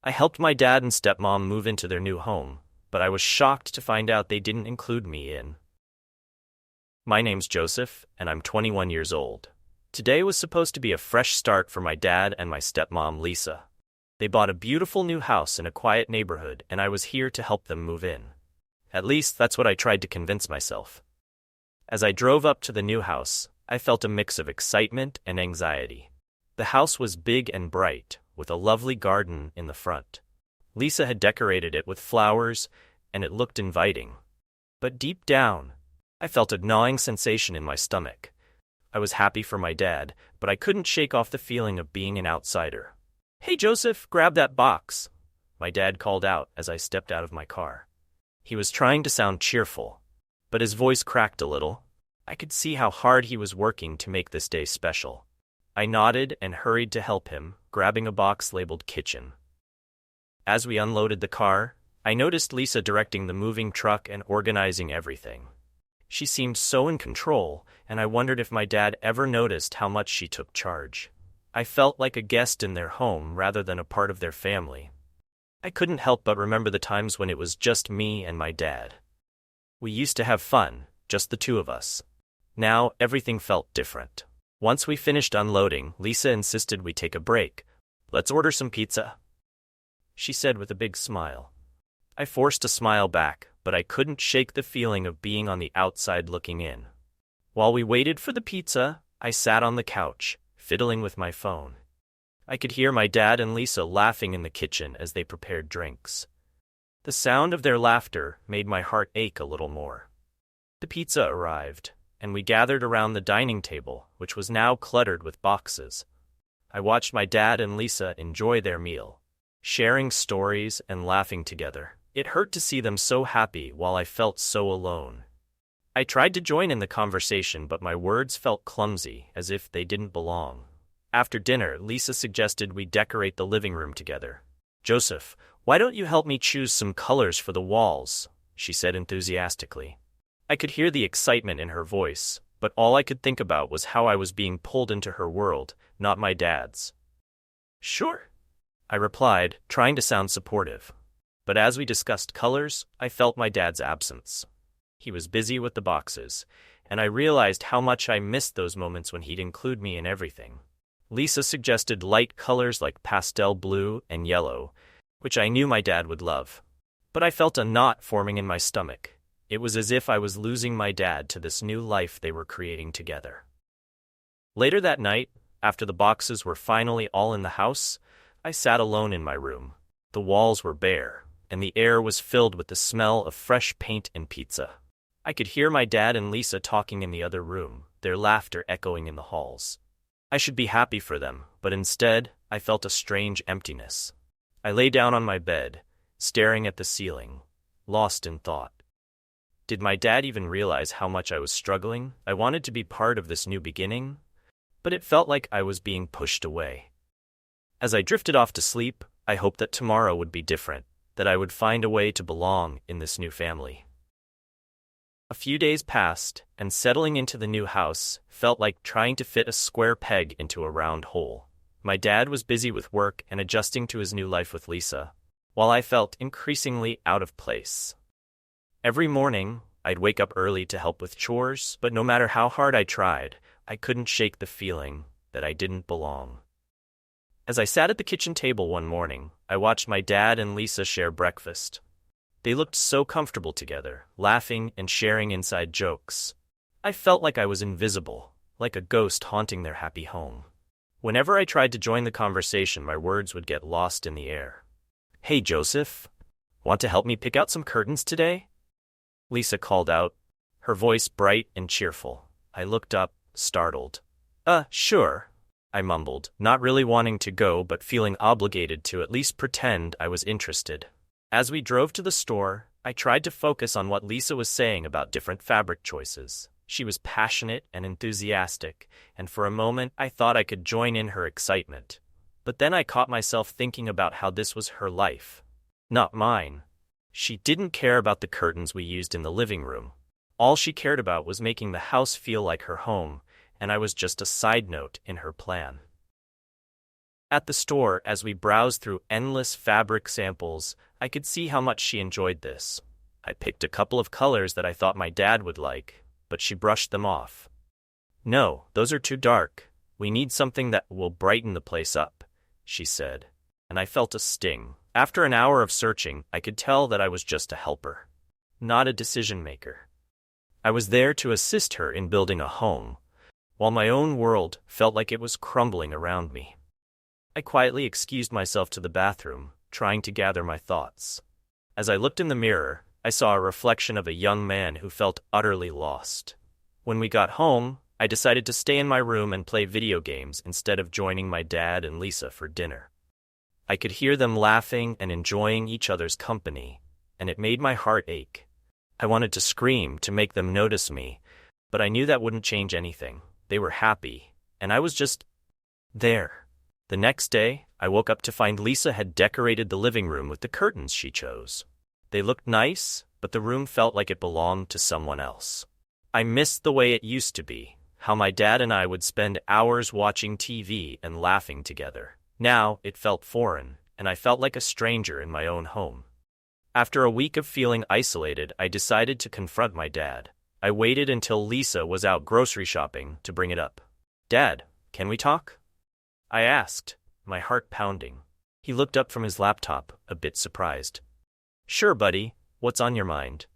I helped my dad and stepmom move into their new home, but I was shocked to find out they didn't include me in. My name's Joseph, and I'm 21 years old. Today was supposed to be a fresh start for my dad and my stepmom, Lisa. They bought a beautiful new house in a quiet neighborhood, and I was here to help them move in. At least that's what I tried to convince myself. As I drove up to the new house, I felt a mix of excitement and anxiety. The house was big and bright, with a lovely garden in the front. Lisa had decorated it with flowers, and it looked inviting. But deep down, I felt a gnawing sensation in my stomach. I was happy for my dad, but I couldn't shake off the feeling of being an outsider. "Hey Joseph, grab that box," my dad called out as I stepped out of my car. He was trying to sound cheerful, but his voice cracked a little. I could see how hard he was working to make this day special. I nodded and hurried to help him, grabbing a box labeled kitchen. As we unloaded the car, I noticed Lisa directing the moving truck and organizing everything. She seemed so in control, and I wondered if my dad ever noticed how much she took charge. I felt like a guest in their home rather than a part of their family. I couldn't help but remember the times when it was just me and my dad. We used to have fun, just the two of us. Now, everything felt different. Once we finished unloading, Lisa insisted we take a break. "Let's order some pizza," she said with a big smile. I forced a smile back, but I couldn't shake the feeling of being on the outside looking in. While we waited for the pizza, I sat on the couch, fiddling with my phone. I could hear my dad and Lisa laughing in the kitchen as they prepared drinks. The sound of their laughter made my heart ache a little more. The pizza arrived, and we gathered around the dining table, which was now cluttered with boxes. I watched my dad and Lisa enjoy their meal, sharing stories and laughing together. It hurt to see them so happy while I felt so alone. I tried to join in the conversation, but my words felt clumsy, as if they didn't belong. After dinner, Lisa suggested we decorate the living room together. "Joseph, why don't you help me choose some colors for the walls?" she said enthusiastically. I could hear the excitement in her voice, but all I could think about was how I was being pulled into her world, not my dad's. "Sure," I replied, trying to sound supportive. But as we discussed colors, I felt my dad's absence. He was busy with the boxes, and I realized how much I missed those moments when he'd include me in everything. Lisa suggested light colors like pastel blue and yellow, which I knew my dad would love. But I felt a knot forming in my stomach. It was as if I was losing my dad to this new life they were creating together. Later that night, after the boxes were finally all in the house, I sat alone in my room. The walls were bare, and the air was filled with the smell of fresh paint and pizza. I could hear my dad and Lisa talking in the other room, their laughter echoing in the halls. I should be happy for them, but instead, I felt a strange emptiness. I lay down on my bed, staring at the ceiling, lost in thought. Did my dad even realize how much I was struggling? I wanted to be part of this new beginning, but it felt like I was being pushed away. As I drifted off to sleep, I hoped that tomorrow would be different, that I would find a way to belong in this new family. A few days passed, and settling into the new house felt like trying to fit a square peg into a round hole. My dad was busy with work and adjusting to his new life with Lisa, while I felt increasingly out of place. Every morning, I'd wake up early to help with chores, but no matter how hard I tried, I couldn't shake the feeling that I didn't belong. As I sat at the kitchen table one morning, I watched my dad and Lisa share breakfast. They looked so comfortable together, laughing and sharing inside jokes. I felt like I was invisible, like a ghost haunting their happy home. Whenever I tried to join the conversation, my words would get lost in the air. "Hey Joseph, want to help me pick out some curtains today?" Lisa called out, her voice bright and cheerful. I looked up, startled. Sure," I mumbled, not really wanting to go but feeling obligated to at least pretend I was interested. As we drove to the store, I tried to focus on what Lisa was saying about different fabric choices. She was passionate and enthusiastic, and for a moment I thought I could join in her excitement. But then I caught myself thinking about how this was her life, not mine. She didn't care about the curtains we used in the living room. All she cared about was making the house feel like her home, and I was just a side note in her plan. At the store, as we browsed through endless fabric samples, I could see how much she enjoyed this. I picked a couple of colors that I thought my dad would like, but she brushed them off. "No, those are too dark. We need something that will brighten the place up," she said, and I felt a sting. After an hour of searching, I could tell that I was just a helper, not a decision-maker. I was there to assist her in building a home, while my own world felt like it was crumbling around me. I quietly excused myself to the bathroom, trying to gather my thoughts. As I looked in the mirror, I saw a reflection of a young man who felt utterly lost. When we got home, I decided to stay in my room and play video games instead of joining my dad and Lisa for dinner. I could hear them laughing and enjoying each other's company, and it made my heart ache. I wanted to scream to make them notice me, but I knew that wouldn't change anything. They were happy, and I was just there. The next day, I woke up to find Lisa had decorated the living room with the curtains she chose. They looked nice, but the room felt like it belonged to someone else. I missed the way it used to be, how my dad and I would spend hours watching TV and laughing together. Now, it felt foreign, and I felt like a stranger in my own home. After a week of feeling isolated, I decided to confront my dad. I waited until Lisa was out grocery shopping to bring it up. "Dad, can we talk?" I asked, my heart pounding. He looked up from his laptop, a bit surprised. "Sure, buddy, what's on your mind?"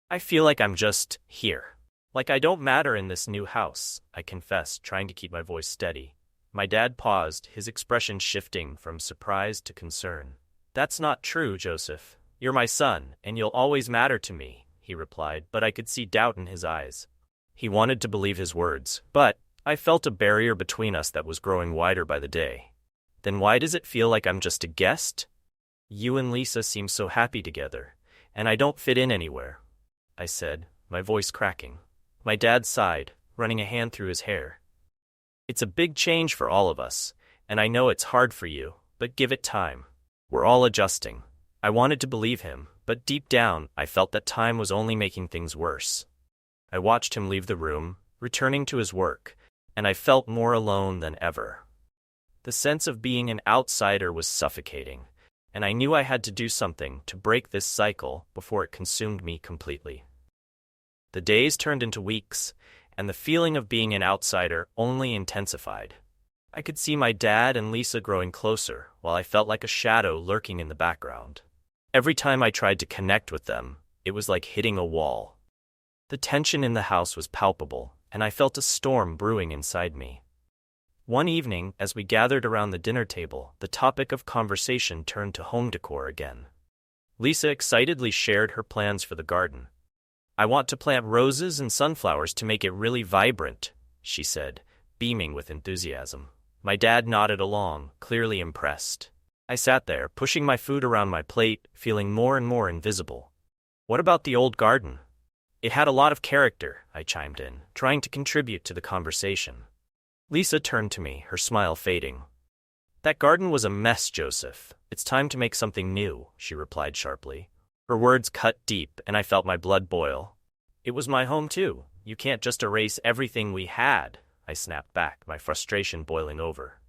"I feel like I'm just here. Like I don't matter in this new house," I confessed, trying to keep my voice steady. My dad paused, his expression shifting from surprise to concern. "That's not true, Joseph. You're my son, and you'll always matter to me," he replied, but I could see doubt in his eyes. He wanted to believe his words, but I felt a barrier between us that was growing wider by the day. "Then why does it feel like I'm just a guest? You and Lisa seem so happy together, and I don't fit in anywhere," I said, my voice cracking. My dad sighed, running a hand through his hair. "It's a big change for all of us, and I know it's hard for you, but give it time. We're all adjusting." I wanted to believe him, but deep down, I felt that time was only making things worse. I watched him leave the room, returning to his work, and I felt more alone than ever. The sense of being an outsider was suffocating, and I knew I had to do something to break this cycle before it consumed me completely. The days turned into weeks, and the feeling of being an outsider only intensified. I could see my dad and Lisa growing closer, while I felt like a shadow lurking in the background. Every time I tried to connect with them, it was like hitting a wall. The tension in the house was palpable, and I felt a storm brewing inside me. One evening, as we gathered around the dinner table, the topic of conversation turned to home decor again. Lisa excitedly shared her plans for the garden. "I want to plant roses and sunflowers to make it really vibrant," she said, beaming with enthusiasm. My dad nodded along, clearly impressed. I sat there, pushing my food around my plate, feeling more and more invisible. "What about the old garden?" "It had a lot of character," I chimed in, trying to contribute to the conversation. Lisa turned to me, her smile fading. "That garden was a mess, Joseph. It's time to make something new," she replied sharply. Her words cut deep, and I felt my blood boil. "It was my home too. You can't just erase everything we had," I snapped back, my frustration boiling over.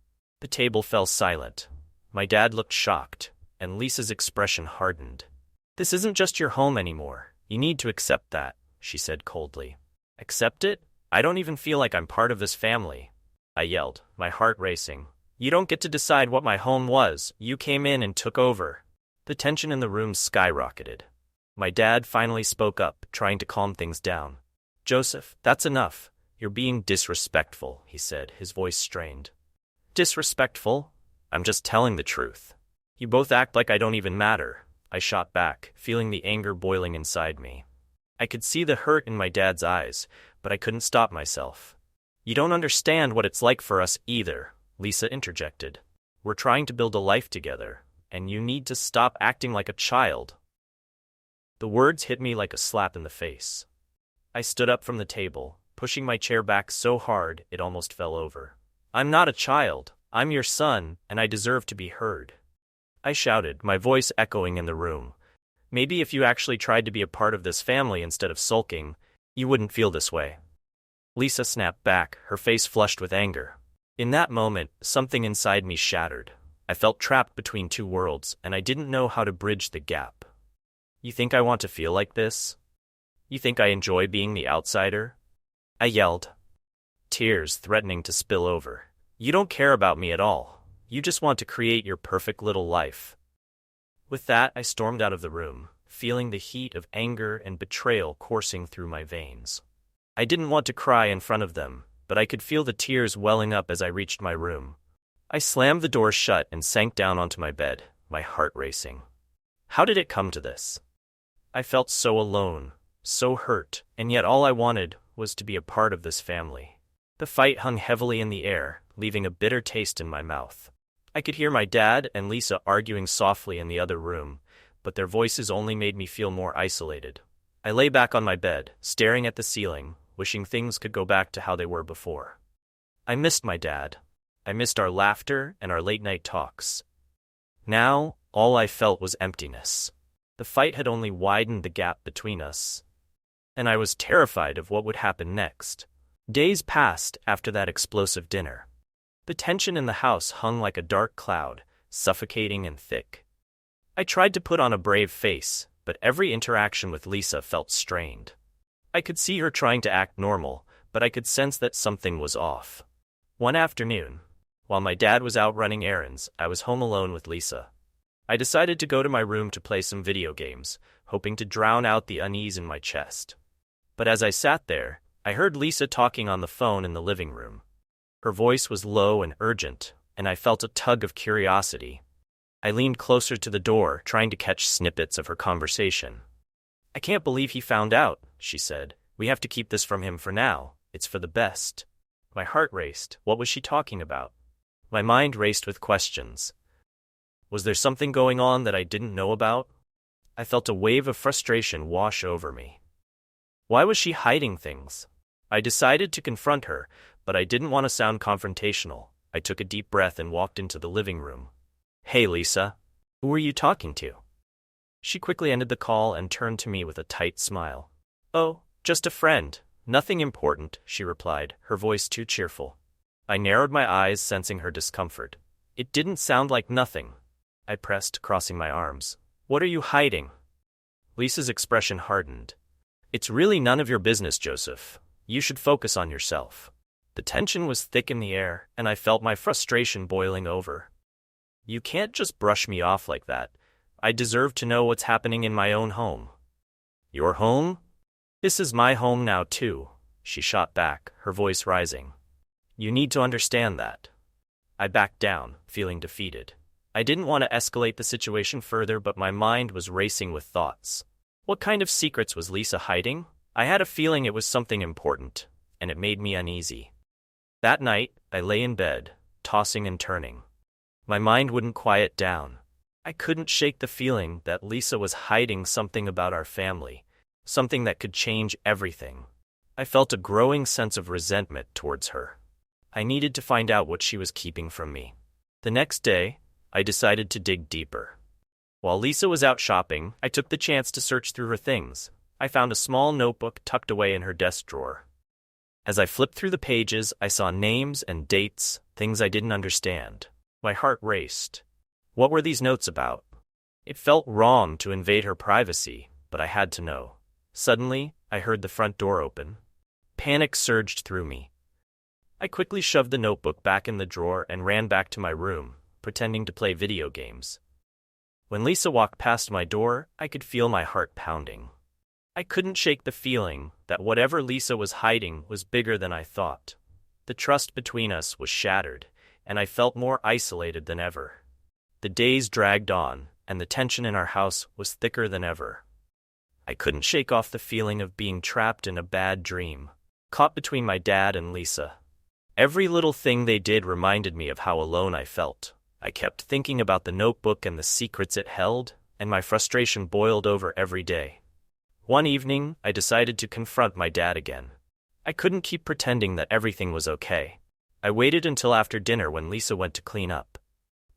The table fell silent. My dad looked shocked, and Lisa's expression hardened. "This isn't just your home anymore. You need to accept that," she said coldly. "Accept it? I don't even feel like I'm part of this family," I yelled, my heart racing. "You don't get to decide what my home was. You came in and took over." The tension in the room skyrocketed. My dad finally spoke up, trying to calm things down. "Joseph, that's enough. You're being disrespectful," he said, his voice strained. "Disrespectful? I'm just telling the truth. You both act like I don't even matter," I shot back, feeling the anger boiling inside me. I could see the hurt in my dad's eyes, but I couldn't stop myself. "You don't understand what it's like for us either," Lisa interjected. "We're trying to build a life together, and you need to stop acting like a child." The words hit me like a slap in the face. I stood up from the table, pushing my chair back so hard it almost fell over. "I'm not a child. I'm your son, and I deserve to be heard," I shouted, my voice echoing in the room. "Maybe if you actually tried to be a part of this family instead of sulking, you wouldn't feel this way." Lisa snapped back, her face flushed with anger. In that moment, something inside me shattered. I felt trapped between two worlds, and I didn't know how to bridge the gap. You think I want to feel like this? You think I enjoy being the outsider? I yelled, tears threatening to spill over. You don't care about me at all. You just want to create your perfect little life. With that, I stormed out of the room, feeling the heat of anger and betrayal coursing through my veins. I didn't want to cry in front of them, but I could feel the tears welling up as I reached my room. I slammed the door shut and sank down onto my bed, my heart racing. How did it come to this? I felt so alone, so hurt, and yet all I wanted was to be a part of this family. The fight hung heavily in the air, leaving a bitter taste in my mouth. I could hear my dad and Lisa arguing softly in the other room, but their voices only made me feel more isolated. I lay back on my bed, staring at the ceiling, wishing things could go back to how they were before. I missed my dad. I missed our laughter and our late-night talks. Now, all I felt was emptiness. The fight had only widened the gap between us, and I was terrified of what would happen next. Days passed after that explosive dinner. The tension in the house hung like a dark cloud, suffocating and thick. I tried to put on a brave face, but every interaction with Lisa felt strained. I could see her trying to act normal, but I could sense that something was off. One afternoon, while my dad was out running errands, I was home alone with Lisa. I decided to go to my room to play some video games, hoping to drown out the unease in my chest. But as I sat there, I heard Lisa talking on the phone in the living room. Her voice was low and urgent, and I felt a tug of curiosity. I leaned closer to the door, trying to catch snippets of her conversation. I can't believe he found out, she said. We have to keep this from him for now. It's for the best. My heart raced. What was she talking about? My mind raced with questions. Was there something going on that I didn't know about? I felt a wave of frustration wash over me. Why was she hiding things? I decided to confront her, but I didn't want to sound confrontational. I took a deep breath and walked into the living room. Hey, Lisa. Who were you talking to? She quickly ended the call and turned to me with a tight smile. Oh, just a friend. Nothing important, she replied, her voice too cheerful. I narrowed my eyes, sensing her discomfort. It didn't sound like nothing. I pressed, crossing my arms. What are you hiding? Lisa's expression hardened. It's really none of your business, Joseph. You should focus on yourself. The tension was thick in the air, and I felt my frustration boiling over. You can't just brush me off like that. I deserve to know what's happening in my own home. Your home? This is my home now, too, she shot back, her voice rising. You need to understand that. I backed down, feeling defeated. I didn't want to escalate the situation further, but my mind was racing with thoughts. What kind of secrets was Lisa hiding? I had a feeling it was something important, and it made me uneasy. That night, I lay in bed, tossing and turning. My mind wouldn't quiet down. I couldn't shake the feeling that Lisa was hiding something about our family, something that could change everything. I felt a growing sense of resentment towards her. I needed to find out what she was keeping from me. The next day, I decided to dig deeper. While Lisa was out shopping, I took the chance to search through her things. I found a small notebook tucked away in her desk drawer. As I flipped through the pages, I saw names and dates, things I didn't understand. My heart raced. What were these notes about? It felt wrong to invade her privacy, but I had to know. Suddenly, I heard the front door open. Panic surged through me. I quickly shoved the notebook back in the drawer and ran back to my room, pretending to play video games. When Lisa walked past my door, I could feel my heart pounding. I couldn't shake the feeling that whatever Lisa was hiding was bigger than I thought. The trust between us was shattered, and I felt more isolated than ever. The days dragged on, and the tension in our house was thicker than ever. I couldn't shake off the feeling of being trapped in a bad dream, caught between my dad and Lisa. Every little thing they did reminded me of how alone I felt. I kept thinking about the notebook and the secrets it held, and my frustration boiled over every day. One evening, I decided to confront my dad again. I couldn't keep pretending that everything was okay. I waited until after dinner when Lisa went to clean up.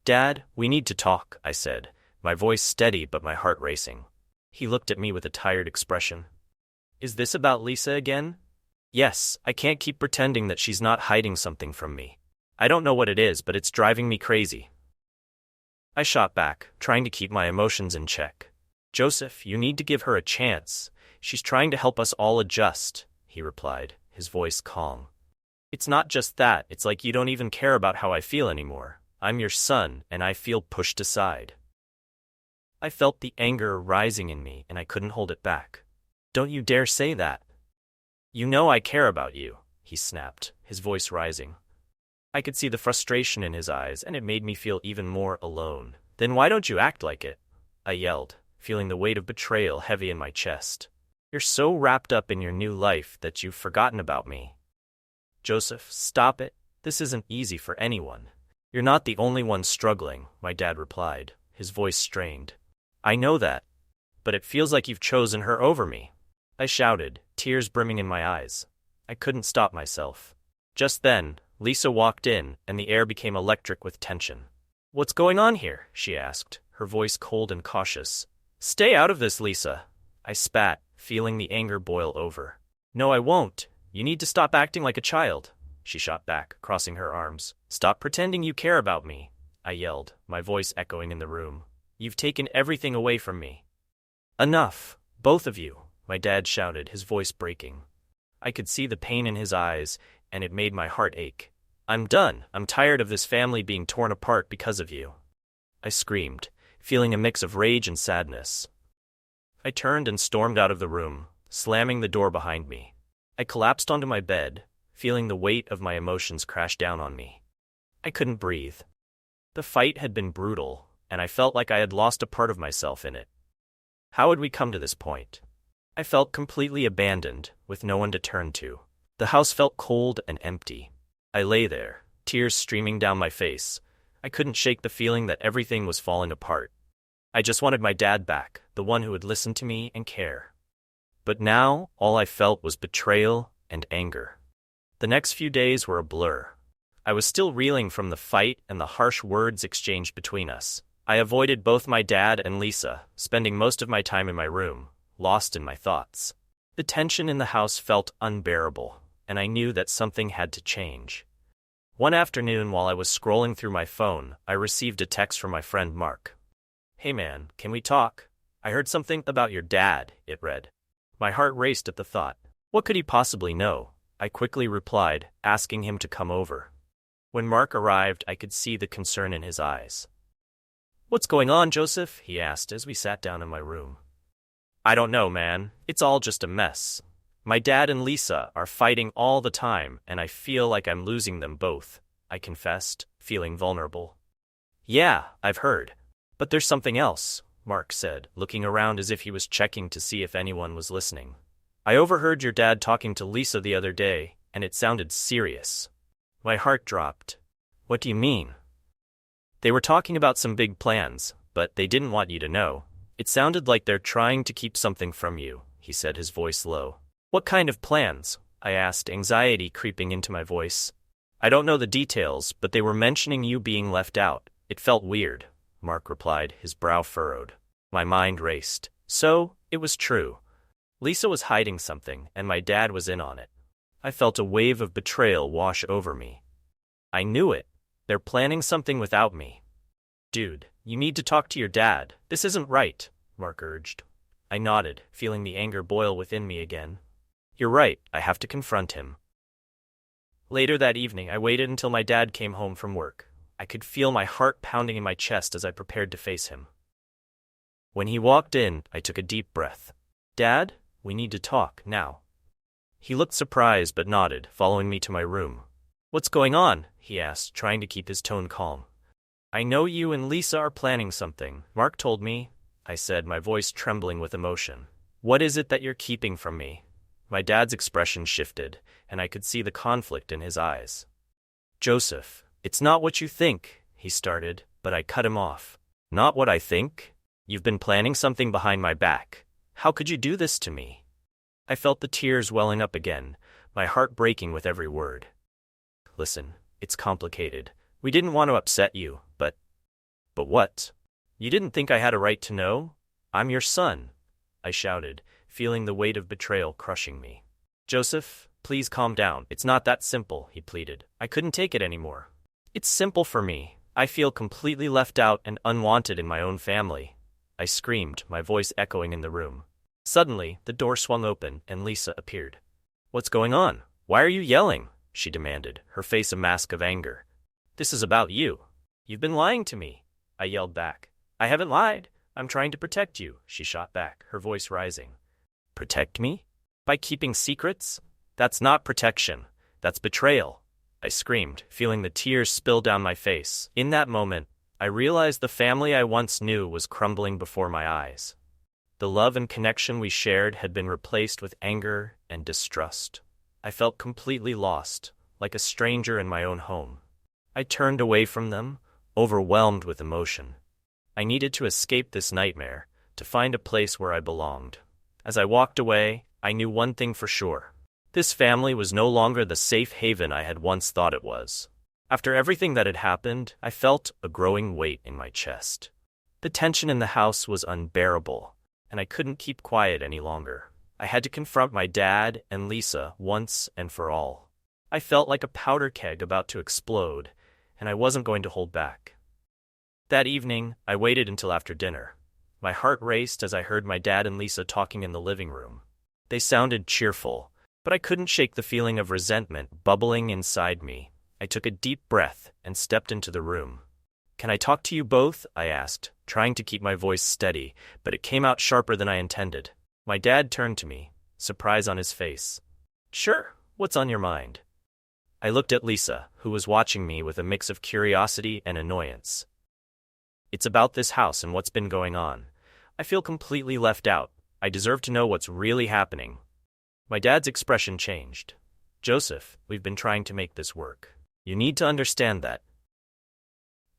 Dad, we need to talk, I said, my voice steady but my heart racing. He looked at me with a tired expression. Is this about Lisa again? Yes, I can't keep pretending that she's not hiding something from me. I don't know what it is, but it's driving me crazy. I shot back, trying to keep my emotions in check. Joseph, you need to give her a chance. She's trying to help us all adjust, he replied, his voice calm. It's not just that, it's like you don't even care about how I feel anymore. I'm your son, and I feel pushed aside. I felt the anger rising in me, and I couldn't hold it back. Don't you dare say that. You know I care about you, he snapped, his voice rising. I could see the frustration in his eyes, and it made me feel even more alone. Then why don't you act like it? I yelled, feeling the weight of betrayal heavy in my chest. You're so wrapped up in your new life that you've forgotten about me. Joseph, stop it. This isn't easy for anyone. You're not the only one struggling, my dad replied, his voice strained. I know that, but it feels like you've chosen her over me. I shouted, tears brimming in my eyes. I couldn't stop myself. Just then, Lisa walked in, and the air became electric with tension. What's going on here? She asked, her voice cold and cautious. Stay out of this, Lisa. I spat, feeling the anger boil over. No, I won't. You need to stop acting like a child, she shot back, crossing her arms. Stop pretending you care about me, I yelled, my voice echoing in the room. You've taken everything away from me. Enough, both of you, my dad shouted, his voice breaking. I could see the pain in his eyes, and it made my heart ache. I'm done. I'm tired of this family being torn apart because of you. I screamed, feeling a mix of rage and sadness. I turned and stormed out of the room, slamming the door behind me. I collapsed onto my bed, feeling the weight of my emotions crash down on me. I couldn't breathe. The fight had been brutal, and I felt like I had lost a part of myself in it. How had we come to this point? I felt completely abandoned, with no one to turn to. The house felt cold and empty. I lay there, tears streaming down my face. I couldn't shake the feeling that everything was falling apart. I just wanted my dad back, the one who would listen to me and care. But now, all I felt was betrayal and anger. The next few days were a blur. I was still reeling from the fight and the harsh words exchanged between us. I avoided both my dad and Lisa, spending most of my time in my room, lost in my thoughts. The tension in the house felt unbearable, and I knew that something had to change. One afternoon, while I was scrolling through my phone, I received a text from my friend Mark. Hey man, can we talk? I heard something about your dad, it read. My heart raced at the thought. What could he possibly know? I quickly replied, asking him to come over. When Mark arrived, I could see the concern in his eyes. What's going on, Joseph? He asked as we sat down in my room. I don't know, man. It's all just a mess. My dad and Lisa are fighting all the time, and I feel like I'm losing them both, I confessed, feeling vulnerable. Yeah, I've heard. But there's something else, Mark said, looking around as if he was checking to see if anyone was listening. I overheard your dad talking to Lisa the other day, and it sounded serious. My heart dropped. What do you mean? They were talking about some big plans, but they didn't want you to know. It sounded like they're trying to keep something from you, he said, his voice low. What kind of plans? I asked, anxiety creeping into my voice. I don't know the details, but they were mentioning you being left out. It felt weird, Mark replied, his brow furrowed. My mind raced. So, it was true. Lisa was hiding something, and my dad was in on it. I felt a wave of betrayal wash over me. I knew it. They're planning something without me. Dude, you need to talk to your dad. This isn't right, Mark urged. I nodded, feeling the anger boil within me again. You're right, I have to confront him. Later that evening, I waited until my dad came home from work. I could feel my heart pounding in my chest as I prepared to face him. When he walked in, I took a deep breath. Dad, we need to talk now. He looked surprised but nodded, following me to my room. What's going on? He asked, trying to keep his tone calm. I know you and Lisa are planning something. Mark told me, I said, my voice trembling with emotion. What is it that you're keeping from me? My dad's expression shifted, and I could see the conflict in his eyes. Joseph, it's not what you think, he started, but I cut him off. Not what I think? You've been planning something behind my back. How could you do this to me? I felt the tears welling up again, my heart breaking with every word. Listen, it's complicated. We didn't want to upset you, but what? You didn't think I had a right to know? I'm your son, I shouted, feeling the weight of betrayal crushing me. Joseph, please calm down. It's not that simple, he pleaded. I couldn't take it anymore. It's simple for me, I feel completely left out and unwanted in my own family, I screamed, my voice echoing in the room. Suddenly, the door swung open and Lisa appeared. What's going on? Why are you yelling? She demanded, her face a mask of anger. This is about you. You've been lying to me, I yelled back. I haven't lied. I'm trying to protect you, she shot back, her voice rising. Protect me? By keeping secrets? That's not protection. That's betrayal, I screamed, feeling the tears spill down my face. In that moment, I realized the family I once knew was crumbling before my eyes. The love and connection we shared had been replaced with anger and distrust. I felt completely lost, like a stranger in my own home. I turned away from them, overwhelmed with emotion. I needed to escape this nightmare, to find a place where I belonged. As I walked away, I knew one thing for sure. This family was no longer the safe haven I had once thought it was. After everything that had happened, I felt a growing weight in my chest. The tension in the house was unbearable, and I couldn't keep quiet any longer. I had to confront my dad and Lisa once and for all. I felt like a powder keg about to explode, and I wasn't going to hold back. That evening, I waited until after dinner. My heart raced as I heard my dad and Lisa talking in the living room. They sounded cheerful, but I couldn't shake the feeling of resentment bubbling inside me. I took a deep breath and stepped into the room. Can I talk to you both? I asked, trying to keep my voice steady, but it came out sharper than I intended. My dad turned to me, surprise on his face. Sure, what's on your mind? I looked at Lisa, who was watching me with a mix of curiosity and annoyance. It's about this house and what's been going on. I feel completely left out. I deserve to know what's really happening. My dad's expression changed. Joseph, we've been trying to make this work. You need to understand that.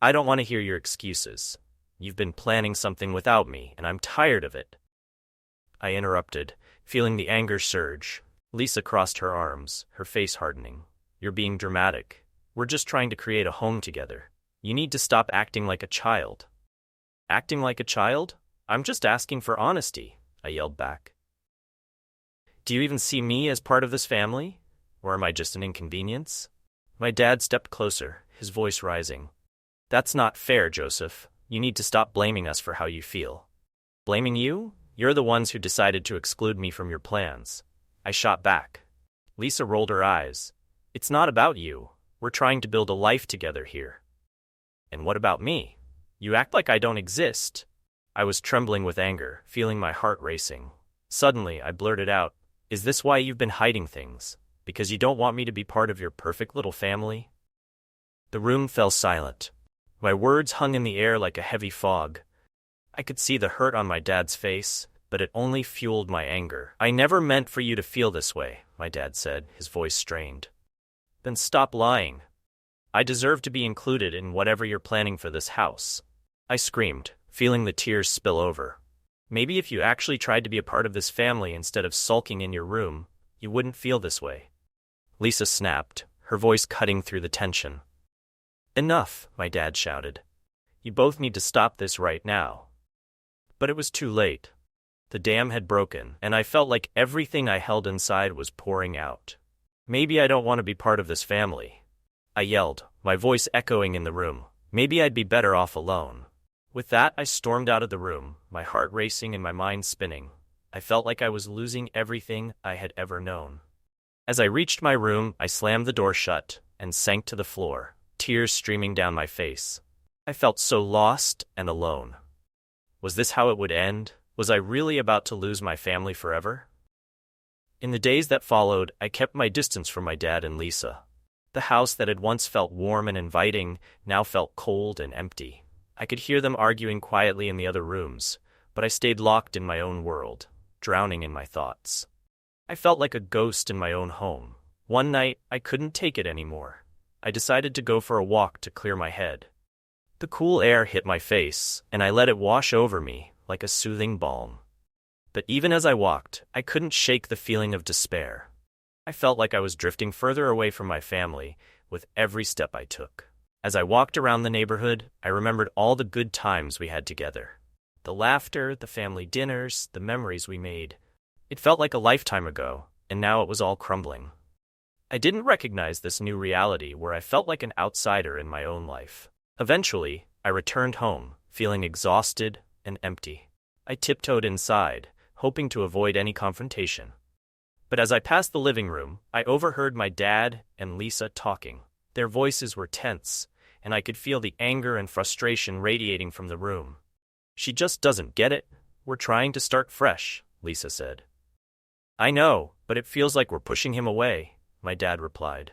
I don't want to hear your excuses. You've been planning something without me, and I'm tired of it. I interrupted, feeling the anger surge. Lisa crossed her arms, her face hardening. You're being dramatic. We're just trying to create a home together. You need to stop acting like a child. Acting like a child? I'm just asking for honesty, I yelled back. Do you even see me as part of this family? Or am I just an inconvenience? My dad stepped closer, his voice rising. That's not fair, Joseph. You need to stop blaming us for how you feel. Blaming you? You're the ones who decided to exclude me from your plans. I shot back. Lisa rolled her eyes. It's not about you. We're trying to build a life together here. And what about me? You act like I don't exist. I was trembling with anger, feeling my heart racing. Suddenly, I blurted out, Is this why you've been hiding things? Because you don't want me to be part of your perfect little family? The room fell silent. My words hung in the air like a heavy fog. I could see the hurt on my dad's face, but it only fueled my anger. I never meant for you to feel this way, my dad said, his voice strained. Then stop lying. I deserve to be included in whatever you're planning for this house. I screamed, feeling the tears spill over. Maybe if you actually tried to be a part of this family instead of sulking in your room, you wouldn't feel this way. Lisa snapped, her voice cutting through the tension. Enough, my dad shouted. You both need to stop this right now. But it was too late. The dam had broken, and I felt like everything I held inside was pouring out. Maybe I don't want to be part of this family, I yelled, my voice echoing in the room. Maybe I'd be better off alone. With that, I stormed out of the room, my heart racing and my mind spinning. I felt like I was losing everything I had ever known. As I reached my room, I slammed the door shut and sank to the floor, tears streaming down my face. I felt so lost and alone. Was this how it would end? Was I really about to lose my family forever? In the days that followed, I kept my distance from my dad and Lisa. The house that had once felt warm and inviting now felt cold and empty. I could hear them arguing quietly in the other rooms, but I stayed locked in my own world, drowning in my thoughts. I felt like a ghost in my own home. One night, I couldn't take it anymore. I decided to go for a walk to clear my head. The cool air hit my face, and I let it wash over me like a soothing balm. But even as I walked, I couldn't shake the feeling of despair. I felt like I was drifting further away from my family with every step I took. As I walked around the neighborhood, I remembered all the good times we had together. The laughter, the family dinners, the memories we made. It felt like a lifetime ago, and now it was all crumbling. I didn't recognize this new reality where I felt like an outsider in my own life. Eventually, I returned home, feeling exhausted and empty. I tiptoed inside, hoping to avoid any confrontation. But as I passed the living room, I overheard my dad and Lisa talking. Their voices were tense, and I could feel the anger and frustration radiating from the room. "She just doesn't get it. We're trying to start fresh," Lisa said. "I know, but it feels like we're pushing him away," my dad replied.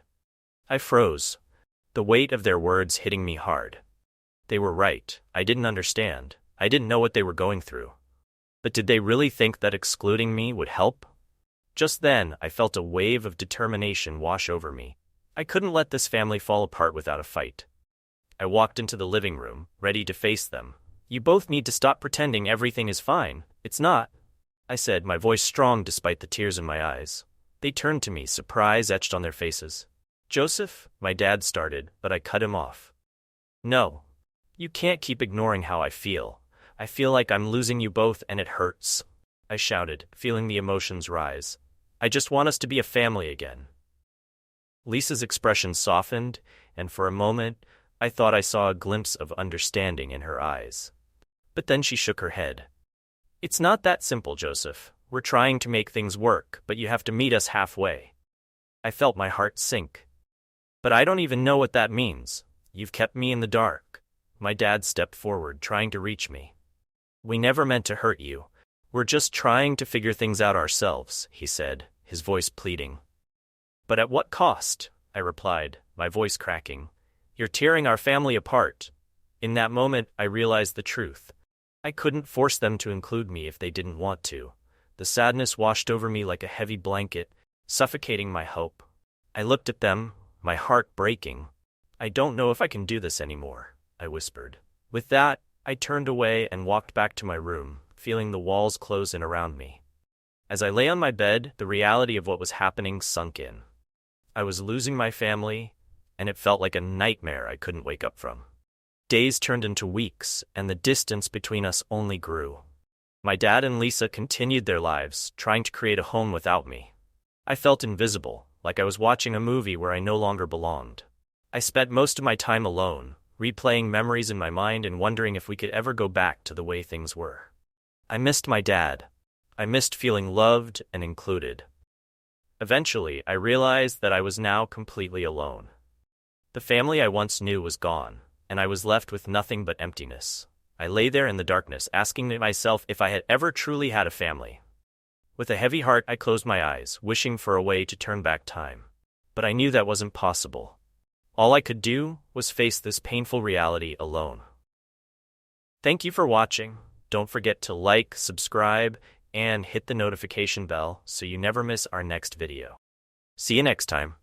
I froze, the weight of their words hitting me hard. They were right. I didn't understand. I didn't know what they were going through. But did they really think that excluding me would help? Just then, I felt a wave of determination wash over me. I couldn't let this family fall apart without a fight. I walked into the living room, ready to face them. "You both need to stop pretending everything is fine. It's not," I said, my voice strong despite the tears in my eyes. They turned to me, surprise etched on their faces. "Joseph," my dad started, but I cut him off. "No. You can't keep ignoring how I feel. I feel like I'm losing you both and it hurts," I shouted, feeling the emotions rise. "I just want us to be a family again." Lisa's expression softened, and for a moment, I thought I saw a glimpse of understanding in her eyes. But then she shook her head. "It's not that simple, Joseph. We're trying to make things work, but you have to meet us halfway." I felt my heart sink. "But I don't even know what that means. You've kept me in the dark." My dad stepped forward, trying to reach me. "We never meant to hurt you. We're just trying to figure things out ourselves," he said, his voice pleading. "But at what cost?" I replied, my voice cracking. "You're tearing our family apart." In that moment, I realized the truth. I couldn't force them to include me if they didn't want to. The sadness washed over me like a heavy blanket, suffocating my hope. I looked at them, my heart breaking. "I don't know if I can do this anymore," I whispered. With that, I turned away and walked back to my room, feeling the walls close in around me. As I lay on my bed, the reality of what was happening sunk in. I was losing my family, and it felt like a nightmare I couldn't wake up from. Days turned into weeks, and the distance between us only grew. My dad and Lisa continued their lives, trying to create a home without me. I felt invisible, like I was watching a movie where I no longer belonged. I spent most of my time alone, replaying memories in my mind and wondering if we could ever go back to the way things were. I missed my dad. I missed feeling loved and included. Eventually, I realized that I was now completely alone. The family I once knew was gone, and I was left with nothing but emptiness. I lay there in the darkness, asking myself if I had ever truly had a family. With a heavy heart, I closed my eyes, wishing for a way to turn back time. But I knew that wasn't possible. All I could do was face this painful reality alone. Thank you for watching. Don't forget to like, subscribe, and hit the notification bell so you never miss our next video. See you next time.